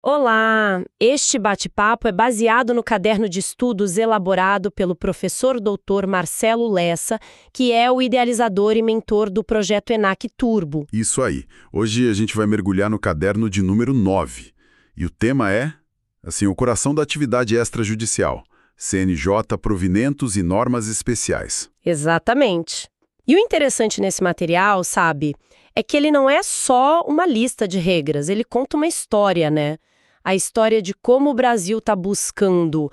Olá! Este bate-papo é baseado no caderno de estudos elaborado pelo professor doutor Marcelo Lessa, que é o idealizador e mentor do projeto ENAC Turbo. Isso aí. Hoje a gente vai mergulhar no caderno de número 9. E o tema é, o coração da atividade extrajudicial. CNJ, provimentos e normas especiais. Exatamente. E o interessante nesse material, sabe, é que ele não é só uma lista de regras, ele conta uma história, né? A história de como o Brasil está buscando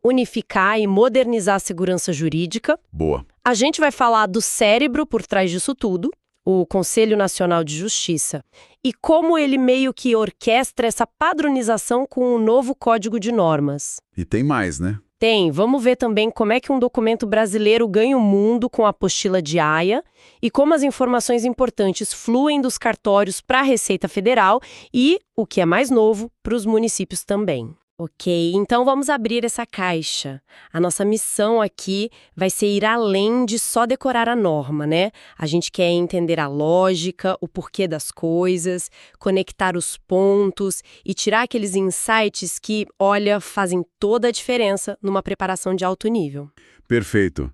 unificar e modernizar a segurança jurídica. Boa. A gente vai falar do cérebro por trás disso tudo, o Conselho Nacional de Justiça, e como ele meio que orquestra essa padronização com o novo Código de Normas. E tem mais, né? Tem. Vamos ver também como é que um documento brasileiro ganha o mundo com a apostila de Haia e como as informações importantes fluem dos cartórios para a Receita Federal e, o que é mais novo, para os municípios também. Ok, então vamos abrir essa caixa. A nossa missão aqui vai ser ir além de só decorar a norma, né? A gente quer entender a lógica, o porquê das coisas, conectar os pontos e tirar aqueles insights que, olha, fazem toda a diferença numa preparação de alto nível. Perfeito.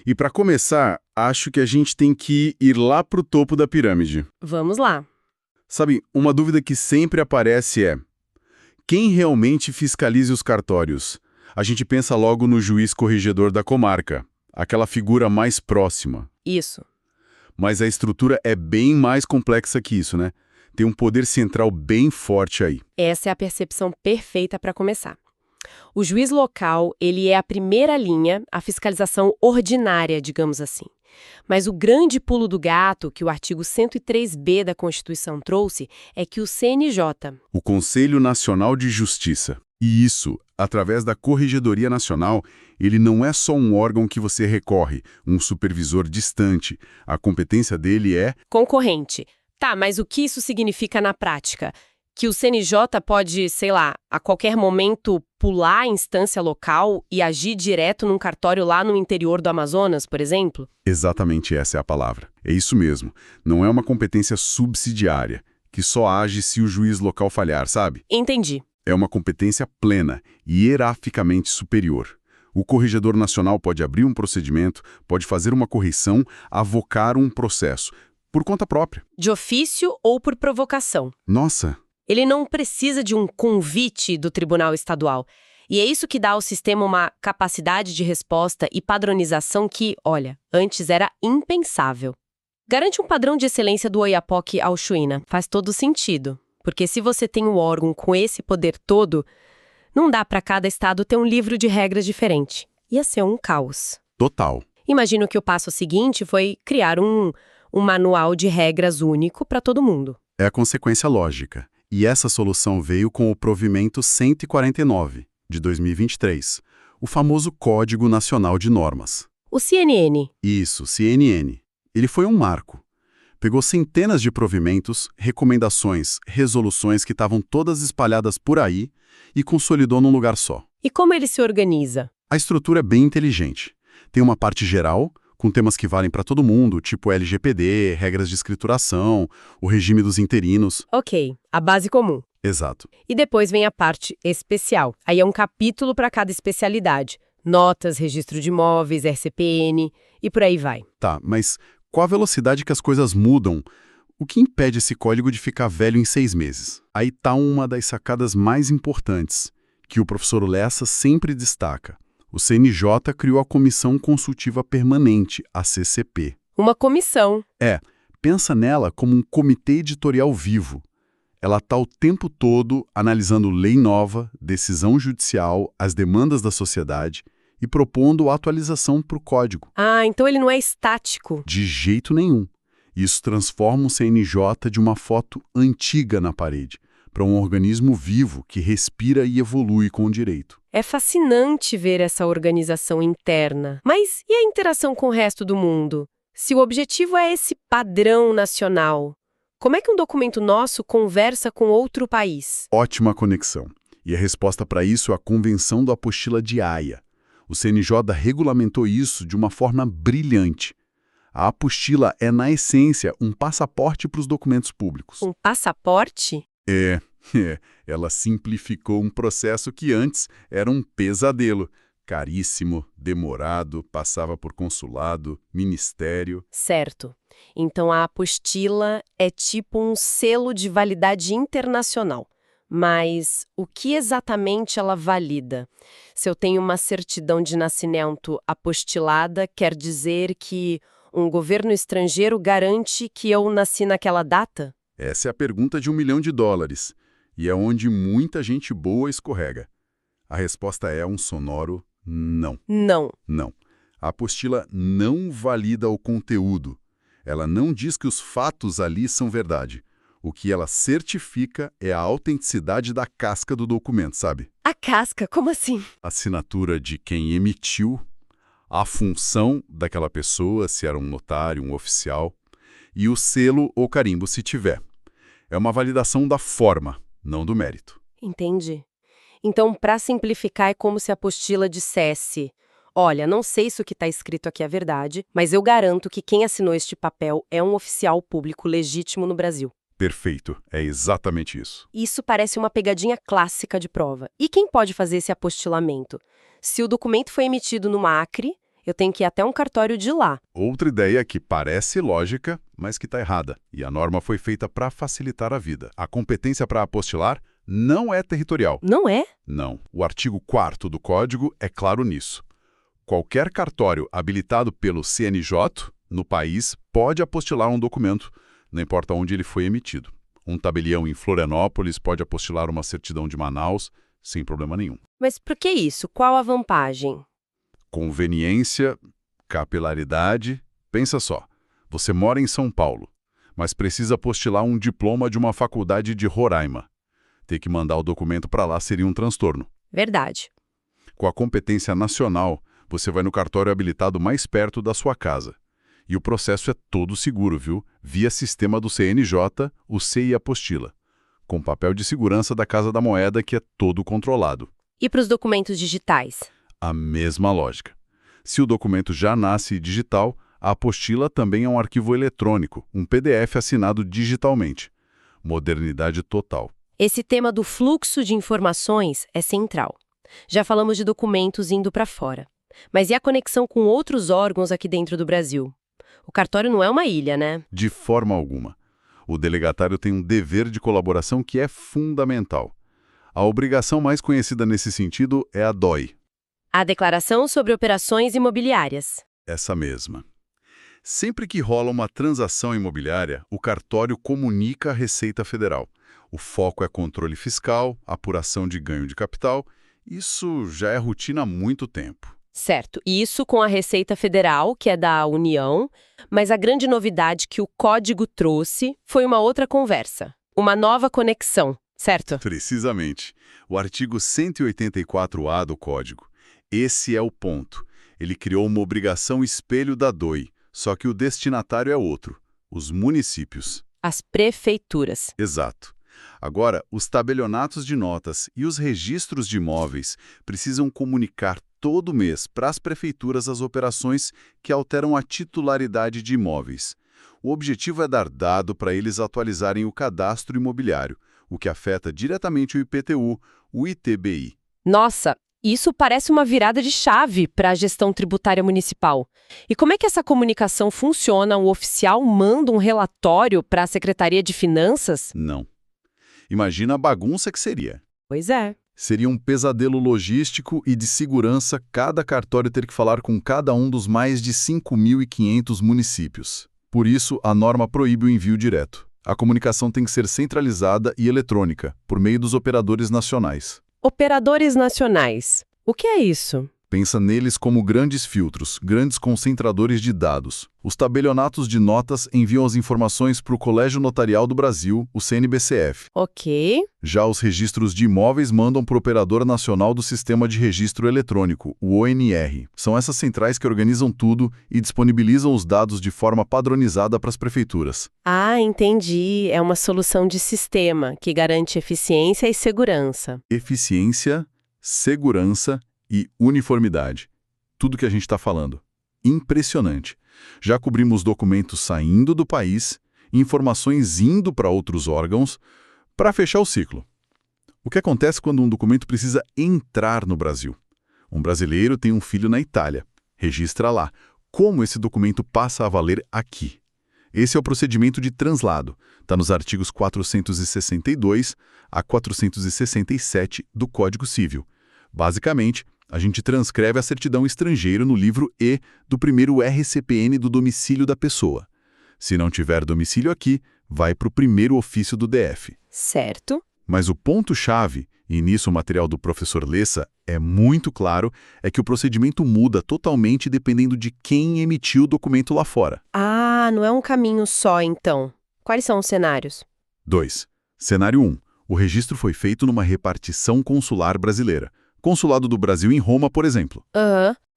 E para começar, acho que a gente tem que ir lá para o topo da pirâmide. Vamos lá. Sabe, uma dúvida que sempre aparece é: quem realmente fiscaliza os cartórios? A gente pensa logo no juiz corregedor da comarca, aquela figura mais próxima. Isso. Mas a estrutura é bem mais complexa que isso, né? Tem um poder central bem forte aí. Essa é a percepção perfeita para começar. O juiz local, ele é a primeira linha, a fiscalização ordinária, digamos assim. Mas o grande pulo do gato que o artigo 103b da Constituição trouxe é que o CNJ, o Conselho Nacional de Justiça, e isso, através da Corregedoria Nacional, ele não é só um órgão que você recorre, um supervisor distante. A competência dele é concorrente. Tá, mas o que isso significa na prática? Que o CNJ pode, sei lá, a qualquer momento pular a instância local e agir direto num cartório lá no interior do Amazonas, por exemplo? Exatamente essa é a palavra. É isso mesmo. Não é uma competência subsidiária, que só age se o juiz local falhar, sabe? Entendi. É uma competência plena e hierarquicamente superior. O Corregedor Nacional pode abrir um procedimento, pode fazer uma correção, avocar um processo, por conta própria. De ofício ou por provocação. Nossa! Ele não precisa de um convite do Tribunal Estadual. E é isso que dá ao sistema uma capacidade de resposta e padronização que, olha, antes era impensável. Garante um padrão de excelência do Oiapoque ao Chuína. Faz todo sentido. Porque se você tem um órgão com esse poder todo, não dá para cada estado ter um livro de regras diferente. Ia ser um caos. Total. Imagino que o passo seguinte foi criar um manual de regras único para todo mundo. É a consequência lógica. E essa solução veio com o provimento 149, de 2023, o famoso Código Nacional de Normas. O CNN. Isso, CNN. Ele foi um marco. Pegou centenas de provimentos, recomendações, resoluções que estavam todas espalhadas por aí e consolidou num lugar só. E como ele se organiza? A estrutura é bem inteligente. Tem uma parte geral, com temas que valem para todo mundo, tipo LGPD, regras de escrituração, o regime dos interinos. Ok, a base comum. Exato. E depois vem a parte especial. Aí é um capítulo para cada especialidade. Notas, registro de imóveis, RCPN e por aí vai. Tá, mas com a velocidade que as coisas mudam, o que impede esse código de ficar velho em 6 meses? Aí tá uma das sacadas mais importantes, que o professor Lessa sempre destaca. O CNJ criou a Comissão Consultiva Permanente, a CCP. Uma comissão. Pensa nela como um comitê editorial vivo. Ela está o tempo todo analisando lei nova, decisão judicial, as demandas da sociedade e propondo atualização para o código. Ah, então ele não é estático. De jeito nenhum. Isso transforma o CNJ de uma foto antiga na parede para um organismo vivo que respira e evolui com o direito. É fascinante ver essa organização interna. Mas e a interação com o resto do mundo? Se o objetivo é esse padrão nacional, como é que um documento nosso conversa com outro país? Ótima conexão. E a resposta para isso é a Convenção da Apostila de Haia. O CNJ regulamentou isso de uma forma brilhante. A apostila é, na essência, um passaporte para os documentos públicos. Um passaporte? Ela simplificou um processo que antes era um pesadelo. Caríssimo, demorado, passava por consulado, ministério. Certo. Então a apostila é tipo um selo de validade internacional. Mas o que exatamente ela valida? Se eu tenho uma certidão de nascimento apostilada, quer dizer que um governo estrangeiro garante que eu nasci naquela data? Essa é a pergunta de $1 milhão. E é onde muita gente boa escorrega. A resposta é um sonoro não. Não. Não. A apostila não valida o conteúdo. Ela não diz que os fatos ali são verdade. O que ela certifica é a autenticidade da casca do documento, sabe? A casca? Como assim? A assinatura de quem emitiu, a função daquela pessoa, se era um notário, um oficial, e o selo ou carimbo, se tiver. É uma validação da forma, não do mérito. Entendi. Então, para simplificar, é como se a apostila dissesse: olha, não sei se o que está escrito aqui é verdade, mas eu garanto que quem assinou este papel é um oficial público legítimo no Brasil. Perfeito, é exatamente isso. Isso parece uma pegadinha clássica de prova. E quem pode fazer esse apostilamento? Se o documento foi emitido no Acre, eu tenho que ir até um cartório de lá. Outra ideia que parece lógica, mas que está errada. E a norma foi feita para facilitar a vida. A competência para apostilar não é territorial. Não é? Não. O artigo 4º do Código é claro nisso. Qualquer cartório habilitado pelo CNJ no país pode apostilar um documento, não importa onde ele foi emitido. Um tabelião em Florianópolis pode apostilar uma certidão de Manaus, sem problema nenhum. Mas por que isso? Qual a vantagem? Conveniência, capilaridade. Pensa só, você mora em São Paulo, mas precisa apostilar um diploma de uma faculdade de Roraima. Ter que mandar o documento para lá seria um transtorno. Verdade. Com a competência nacional, você vai no cartório habilitado mais perto da sua casa. E o processo é todo seguro, viu? Via sistema do CNJ, o CI apostila, com papel de segurança da Casa da Moeda que é todo controlado. E para os documentos digitais? A mesma lógica. Se o documento já nasce digital, a apostila também é um arquivo eletrônico, um PDF assinado digitalmente. Modernidade total. Esse tema do fluxo de informações é central. Já falamos de documentos indo para fora. Mas e a conexão com outros órgãos aqui dentro do Brasil? O cartório não é uma ilha, né? De forma alguma. O delegatário tem um dever de colaboração que é fundamental. A obrigação mais conhecida nesse sentido é a DOI. A Declaração sobre Operações Imobiliárias. Essa mesma. Sempre que rola uma transação imobiliária, o cartório comunica à Receita Federal. O foco é controle fiscal, apuração de ganho de capital. Isso já é rotina há muito tempo. Certo, isso com a Receita Federal, que é da União, mas a grande novidade que o Código trouxe foi uma outra conversa, uma nova conexão, certo? Precisamente. O artigo 184-A do Código. Esse é o ponto. Ele criou uma obrigação espelho da DOI, só que o destinatário é outro, os municípios. As prefeituras. Exato. Agora, os tabelionatos de notas e os registros de imóveis precisam comunicar todo mês para as prefeituras as operações que alteram a titularidade de imóveis. O objetivo é dar dado para eles atualizarem o cadastro imobiliário, o que afeta diretamente o IPTU, o ITBI. Nossa, isso parece uma virada de chave para a gestão tributária municipal. E como é que essa comunicação funciona? O oficial manda um relatório para a Secretaria de Finanças? Não. Imagina a bagunça que seria. Pois é. Seria um pesadelo logístico e de segurança cada cartório ter que falar com cada um dos mais de 5.500 municípios. Por isso, a norma proíbe o envio direto. A comunicação tem que ser centralizada e eletrônica, por meio dos operadores nacionais. Operadores nacionais. O que é isso? Pensa neles como grandes filtros, grandes concentradores de dados. Os tabelionatos de notas enviam as informações para o Colégio Notarial do Brasil, o CNBCF. Ok. Já os registros de imóveis mandam para o Operador Nacional do Sistema de Registro Eletrônico, o ONR. São essas centrais que organizam tudo e disponibilizam os dados de forma padronizada para as prefeituras. Ah, entendi. É uma solução de sistema que garante eficiência e segurança. Eficiência, segurança e uniformidade. Tudo que a gente está falando. Impressionante. Já cobrimos documentos saindo do país, informações indo para outros órgãos. Para fechar o ciclo, O que acontece quando um documento precisa entrar no Brasil? Um brasileiro tem um filho na Itália. Registra lá. Como esse documento passa a valer aqui? Esse é o procedimento de translado. Está nos artigos 462 a 467 do Código Civil. Basicamente, a gente transcreve a certidão estrangeira no livro E do primeiro RCPN do domicílio da pessoa. Se não tiver domicílio aqui, vai para o primeiro ofício do DF. Certo. Mas o ponto-chave, e nisso o material do professor Lessa é muito claro, é que o procedimento muda totalmente dependendo de quem emitiu o documento lá fora. Ah, não é um caminho só, então. Quais são os cenários? 2. Cenário 1. O registro foi feito numa repartição consular brasileira. Consulado do Brasil em Roma, por exemplo.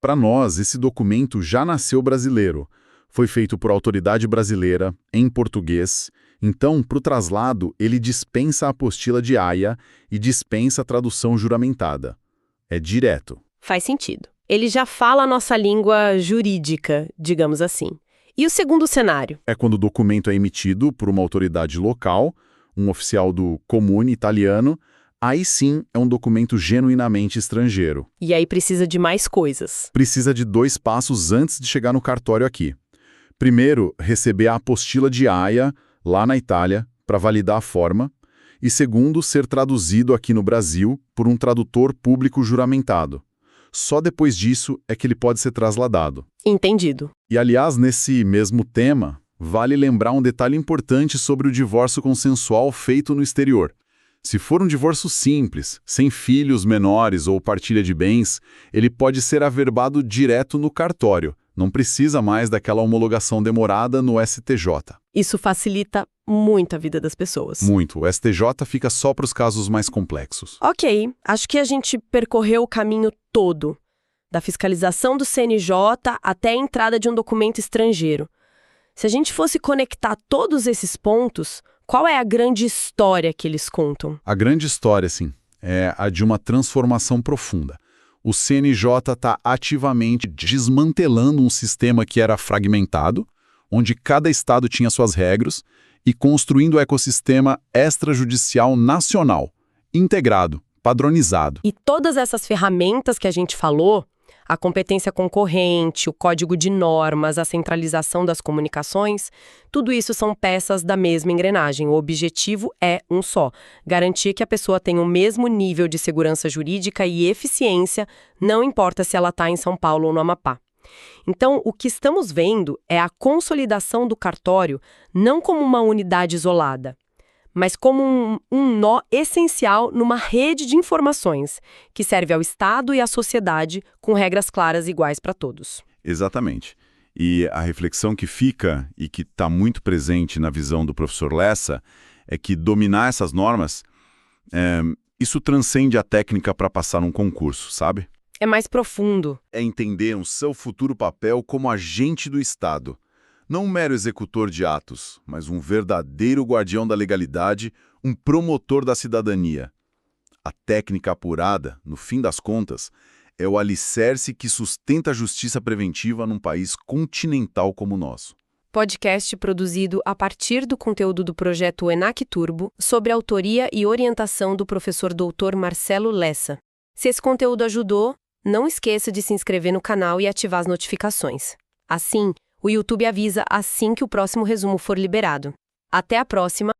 Para nós, esse documento já nasceu brasileiro. Foi feito por autoridade brasileira, em português. Então, para o traslado, ele dispensa a apostila de Haia e dispensa a tradução juramentada. É direto. Faz sentido. Ele já fala a nossa língua jurídica, digamos assim. E o segundo cenário? É quando o documento é emitido por uma autoridade local, um oficial do comune italiano. Aí sim é um documento genuinamente estrangeiro. E aí precisa de mais coisas. Precisa de 2 passos antes de chegar no cartório aqui. Primeiro, receber a apostila de Haia, lá na Itália, para validar a forma. E segundo, ser traduzido aqui no Brasil por um tradutor público juramentado. Só depois disso é que ele pode ser trasladado. Entendido. E, aliás, nesse mesmo tema, vale lembrar um detalhe importante sobre o divórcio consensual feito no exterior. Se for um divórcio simples, sem filhos menores ou partilha de bens, ele pode ser averbado direto no cartório. Não precisa mais daquela homologação demorada no STJ. Isso facilita muito a vida das pessoas. Muito. O STJ fica só para os casos mais complexos. Ok, acho que a gente percorreu o caminho todo, da fiscalização do CNJ até a entrada de um documento estrangeiro. Se a gente fosse conectar todos esses pontos, qual é a grande história que eles contam? A grande história, sim, é a de uma transformação profunda. O CNJ está ativamente desmantelando um sistema que era fragmentado, onde cada estado tinha suas regras, e construindo o ecossistema extrajudicial nacional, integrado, padronizado. E todas essas ferramentas que a gente falou, a competência concorrente, o código de normas, a centralização das comunicações, tudo isso são peças da mesma engrenagem. O objetivo é um só: garantir que a pessoa tenha o mesmo nível de segurança jurídica e eficiência, não importa se ela está em São Paulo ou no Amapá. Então, o que estamos vendo é a consolidação do cartório não como uma unidade isolada, mas como um nó essencial numa rede de informações que serve ao Estado e à sociedade com regras claras e iguais para todos. Exatamente. E a reflexão que fica e que está muito presente na visão do professor Lessa é que dominar essas normas, isso transcende a técnica para passar num concurso, sabe? É mais profundo. É entender o seu futuro papel como agente do Estado. Não um mero executor de atos, mas um verdadeiro guardião da legalidade, um promotor da cidadania. A técnica apurada, no fim das contas, é o alicerce que sustenta a justiça preventiva num país continental como o nosso. Podcast produzido a partir do conteúdo do projeto ENAC Turbo, sob a autoria e orientação do professor Dr. Marcelo Lessa. Se esse conteúdo ajudou, não esqueça de se inscrever no canal e ativar as notificações. Assim, o YouTube avisa assim que o próximo resumo for liberado. Até a próxima!